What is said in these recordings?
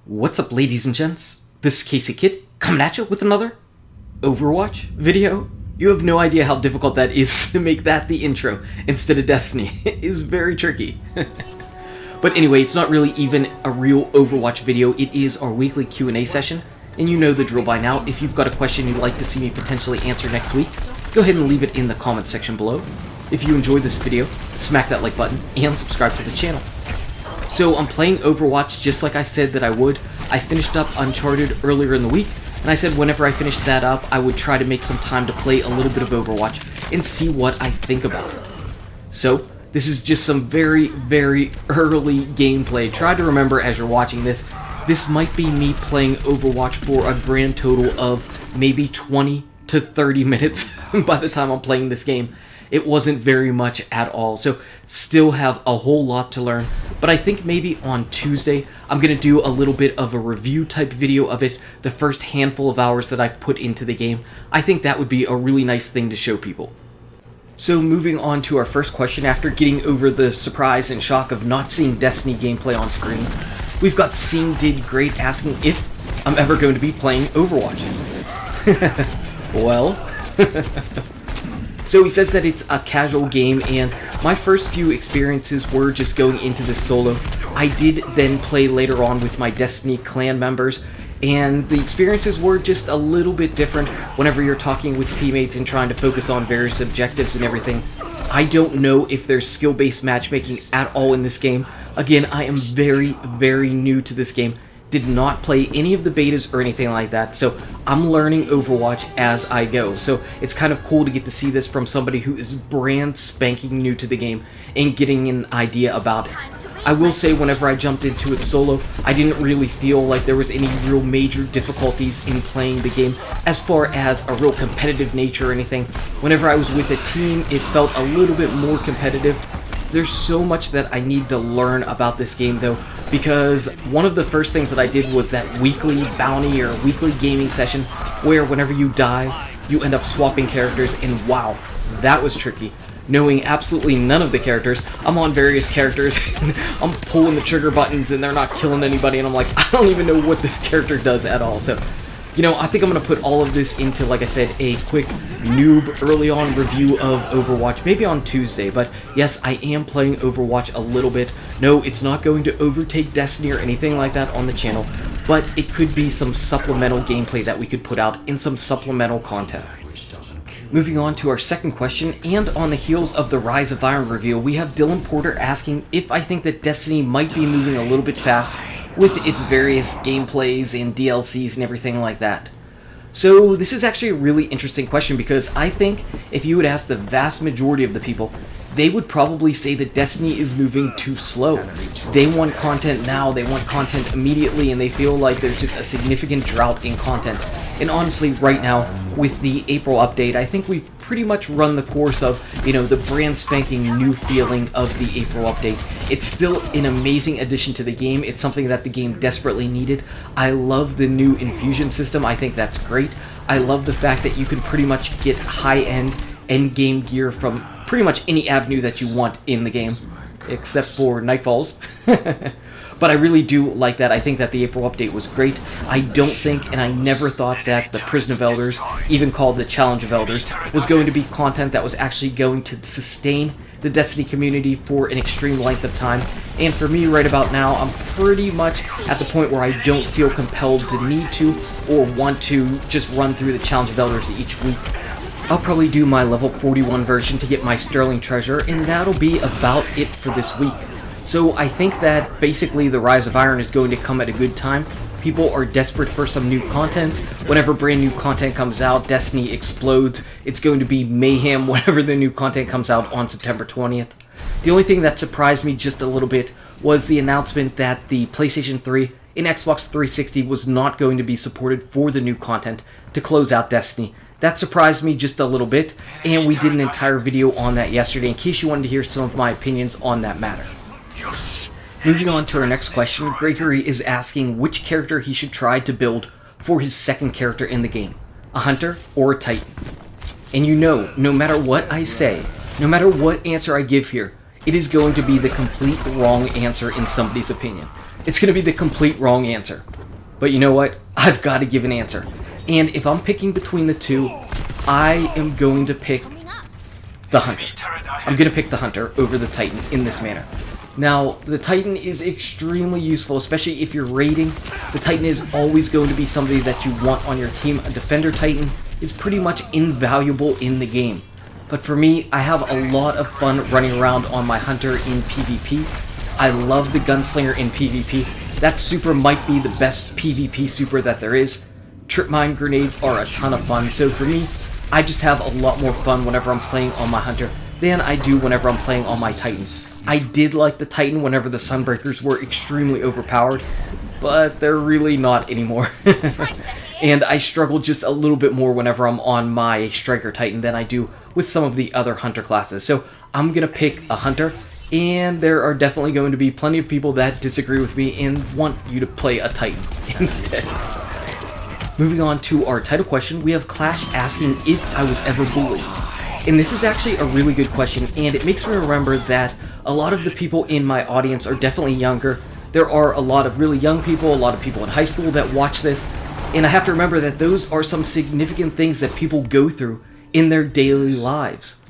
What's up, ladies and gents? This is KSigKid coming at you with another Overwatch video. You have no idea how difficult that is to make that the intro instead of Destiny. It is very tricky. But anyway, it's not really even a real Overwatch video. It is our weekly Q&A session. And you know the drill by now. If you've got a question you'd like to see me potentially answer next week, go ahead and leave it in the comment section below. If you enjoyed this video, smack that like button and subscribe to the channel. So I'm playing Overwatch just like I said that I would. I finished up Uncharted earlier in the week, and I said whenever I finished that up, I would try to make some time to play a little bit of Overwatch and see what I think about it. So this is just some very, very early gameplay. Try to remember as you're watching this, this might be me playing Overwatch for a grand total of maybe 20 to 30 minutes by the time I'm playing this game. It wasn't very much at all, so still have a whole lot to learn. But I think maybe on Tuesday, I'm going to do a little bit of a review type video of it, the first handful of hours that I've put into the game. I think that would be a really nice thing to show people. So moving on to our first question, after getting over the surprise and shock of not seeing Destiny gameplay on screen, we've got Scene Did Great asking if I'm ever going to be playing Overwatch. Well... So he says that it's a casual game, and my first few experiences were just going into this solo. I did then play later on with my Destiny clan members, and the experiences were just a little bit different whenever you're talking with teammates and trying to focus on various objectives and everything. I don't know if there's skill-based matchmaking at all in this game. Again, I am very, very new to this game. Did not play any of the betas or anything like that, so I'm learning Overwatch as I go. So it's kind of cool to get to see this from somebody who is brand spanking new to the game and getting an idea about it. I will say whenever I jumped into it solo, I didn't really feel like there was any real major difficulties in playing the game as far as a real competitive nature or anything. Whenever I was with a team, it felt a little bit more competitive. There's so much that I need to learn about this game though, because one of the first things that I did was that weekly bounty or weekly gaming session where whenever you die, you end up swapping characters, and wow, that was tricky. Knowing absolutely none of the characters, I'm on various characters, and I'm pulling the trigger buttons and they're not killing anybody, and I'm like, I don't even know what this character does at all. So, you know, I think I'm going to put all of this into, like I said, a quick noob early on review of Overwatch, maybe on Tuesday. But yes, I am playing Overwatch a little bit. No, it's not going to overtake Destiny or anything like that on the channel, but it could be some supplemental gameplay that we could put out in some supplemental content. Moving on to our second question, and on the heels of the Rise of Iron reveal, we have Dylan Porter asking if I think that Destiny might be moving a little bit fast with its various gameplays and DLCs and everything like that. So this is actually a really interesting question, because I think if you would ask the vast majority of the people, they would probably say that Destiny is moving too slow. They want content now, they want content immediately, and they feel like there's just a significant drought in content. And honestly, right now, with the April update, I think we've pretty much run the course of, you know, the brand spanking new feeling of the April update. It's still an amazing addition to the game. It's something that the game desperately needed. I love the new infusion system. I think that's great. I love the fact that you can pretty much get high-end end-game gear from pretty much any avenue that you want in the game, except for Nightfalls. But I really do like that. I think that the April update was great. I don't think, and I never thought that the Prison of Elders, even called the Challenge of Elders, was going to be content that was actually going to sustain the Destiny community for an extreme length of time. And for me right about now, I'm pretty much at the point where I don't feel compelled to need to or want to just run through the Challenge of Elders each week. I'll probably do my level 41 version to get my Sterling Treasure, and that'll be about it for this week. So I think that basically the Rise of Iron is going to come at a good time. People are desperate for some new content. Whenever brand new content comes out, Destiny explodes. It's going to be mayhem whenever the new content comes out on September 20th. The only thing that surprised me just a little bit was the announcement that the PlayStation 3 and Xbox 360 was not going to be supported for the new content to close out Destiny. That surprised me just a little bit, and we did an entire video on that yesterday in case you wanted to hear some of my opinions on that matter. Moving on to our next question, Gregory is asking which character he should try to build for his second character in the game, a Hunter or a Titan. And you know, no matter what I say, no matter what answer I give here, it is going to be the complete wrong answer in somebody's opinion. It's going to be the complete wrong answer. But you know what? I've got to give an answer. And if I'm picking between the two, I am going to pick the Hunter. I'm going to pick the Hunter over the Titan in this manner. Now, the Titan is extremely useful, especially if you're raiding. The Titan is always going to be somebody that you want on your team. A Defender Titan is pretty much invaluable in the game. But for me, I have a lot of fun running around on my Hunter in PvP. I love the Gunslinger in PvP. That super might be the best PvP super that there is. Trip mine grenades are a ton of fun, so for me, I just have a lot more fun whenever I'm playing on my Hunter than I do whenever I'm playing on my Titan. I did like the Titan whenever the Sunbreakers were extremely overpowered, but they're really not anymore. And I struggle just a little bit more whenever I'm on my Striker Titan than I do with some of the other Hunter classes. So I'm going to pick a Hunter, and there are definitely going to be plenty of people that disagree with me and want you to play a Titan instead. Moving on to our title question, we have Clash asking if I was ever bullied. And this is actually a really good question, and it makes me remember that a lot of the people in my audience are definitely younger. There are a lot of really young people, a lot of people in high school that watch this, and I have to remember that those are some significant things that people go through in their daily lives.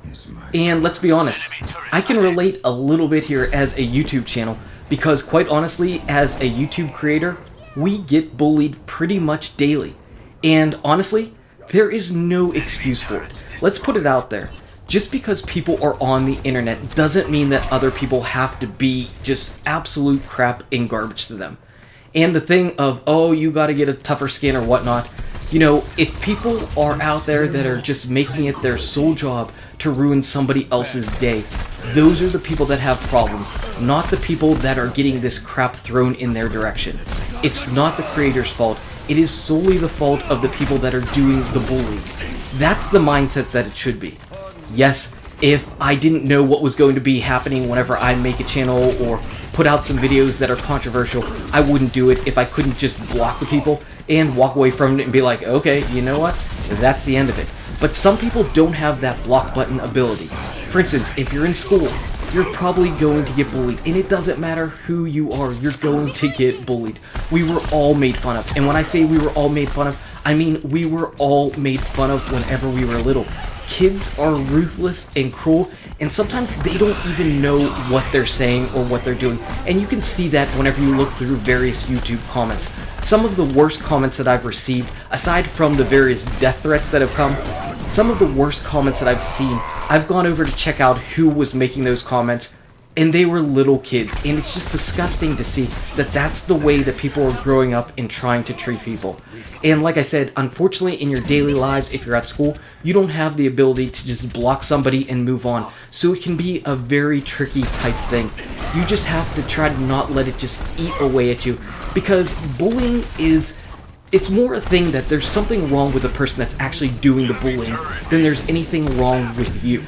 And let's be honest, I can relate a little bit here as a YouTube channel, because quite honestly, as a YouTube creator, we get bullied pretty much daily. And honestly, there is no excuse for it. Let's put it out there. Just because people are on the internet doesn't mean that other people have to be just absolute crap and garbage to them. And the thing of, oh, you gotta get a tougher skin or whatnot, you know, if people are out there that are just making it their sole job to ruin somebody else's day, those are the people that have problems, not the people that are getting this crap thrown in their direction. It's not the creator's fault. It is solely the fault of the people that are doing the bullying. That's the mindset that it should be. Yes, if I didn't know what was going to be happening whenever I make a channel or put out some videos that are controversial, I wouldn't do it if I couldn't just block the people and walk away from it and be like, okay, you know what? That's the end of it. But some people don't have that block button ability. For instance, if you're in school, you're probably going to get bullied, and it doesn't matter who you are, you're going to get bullied. We were all made fun of, and when I say we were all made fun of, I mean we were all made fun of whenever we were little. Kids are ruthless and cruel, and sometimes they don't even know what they're saying or what they're doing, and you can see that whenever you look through various YouTube comments. Some of the worst comments that I've received, aside from the various death threats that have come, some of the worst comments that I've seen, I've gone over to check out who was making those comments, and they were little kids, and it's just disgusting to see that that's the way that people are growing up and trying to treat people. And like I said, unfortunately in your daily lives, if you're at school, you don't have the ability to just block somebody and move on, so it can be a very tricky type thing. You just have to try to not let it just eat away at you, because bullying is, it's more a thing that there's something wrong with the person that's actually doing the bullying than there's anything wrong with you.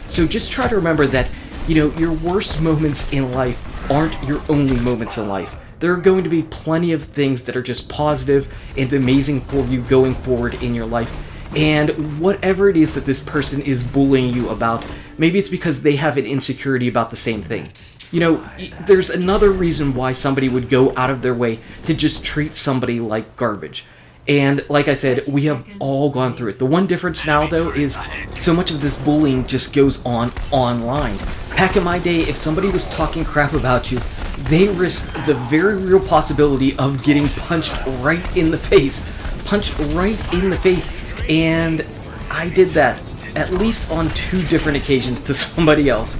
So just try to remember that, you know, your worst moments in life aren't your only moments in life. There are going to be plenty of things that are just positive and amazing for you going forward in your life. And whatever it is that this person is bullying you about, maybe it's because they have an insecurity about the same thing. You know, there's another reason why somebody would go out of their way to just treat somebody like garbage. And like I said, we have all gone through it. The one difference now, though, is so much of this bullying just goes on online. Back in my day, if somebody was talking crap about you, they risked the very real possibility of getting punched right in the face. Punched right in the face. And I did that at least on 2 different occasions to somebody else.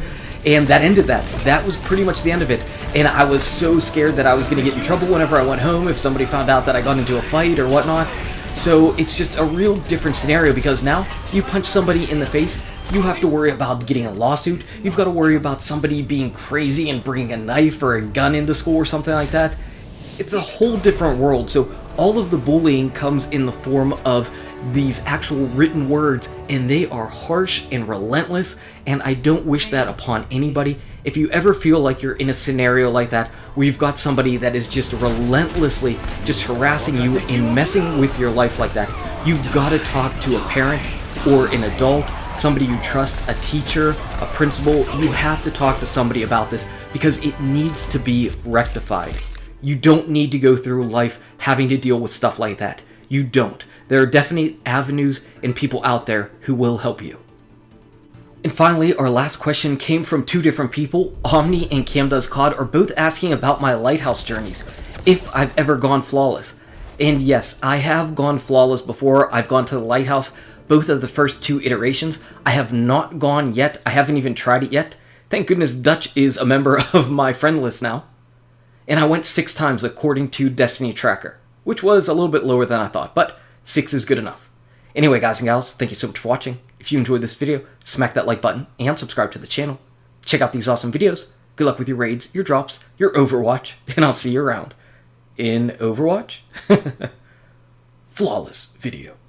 And that ended that. That was pretty much the end of it. And I was so scared that I was going to get in trouble whenever I went home if somebody found out that I got into a fight or whatnot. So it's just a real different scenario, because now you punch somebody in the face, you have to worry about getting a lawsuit. You've got to worry about somebody being crazy and bringing a knife or a gun into school or something like that. It's a whole different world. So all of the bullying comes in the form of these actual written words, and they are harsh and relentless, and I don't wish that upon anybody. If you ever feel like you're in a scenario like that, where you've got somebody that is just relentlessly just harassing you and messing with your life like that, you've got to talk to a parent or an adult, somebody you trust, a teacher, a principal. You have to talk to somebody about this, because it needs to be rectified. You don't need to go through life having to deal with stuff like that. You don't. There are definite avenues and people out there who will help you. And finally, our last question came from two different people. Omni and CamDoesCOD are both asking about my lighthouse journeys, if I've ever gone flawless. And yes, I have gone flawless before. I've gone to the lighthouse, both of the first 2 iterations. I have not gone yet. I haven't even tried it yet. Thank goodness Dutch is a member of my friend list now. And I went 6 times according to Destiny Tracker, which was a little bit lower than I thought, but 6 is good enough. Anyway, guys and gals, thank you so much for watching. If you enjoyed this video, smack that like button and subscribe to the channel. Check out these awesome videos. Good luck with your raids, your drops, your Overwatch, and I'll see you around in Overwatch. Flawless video.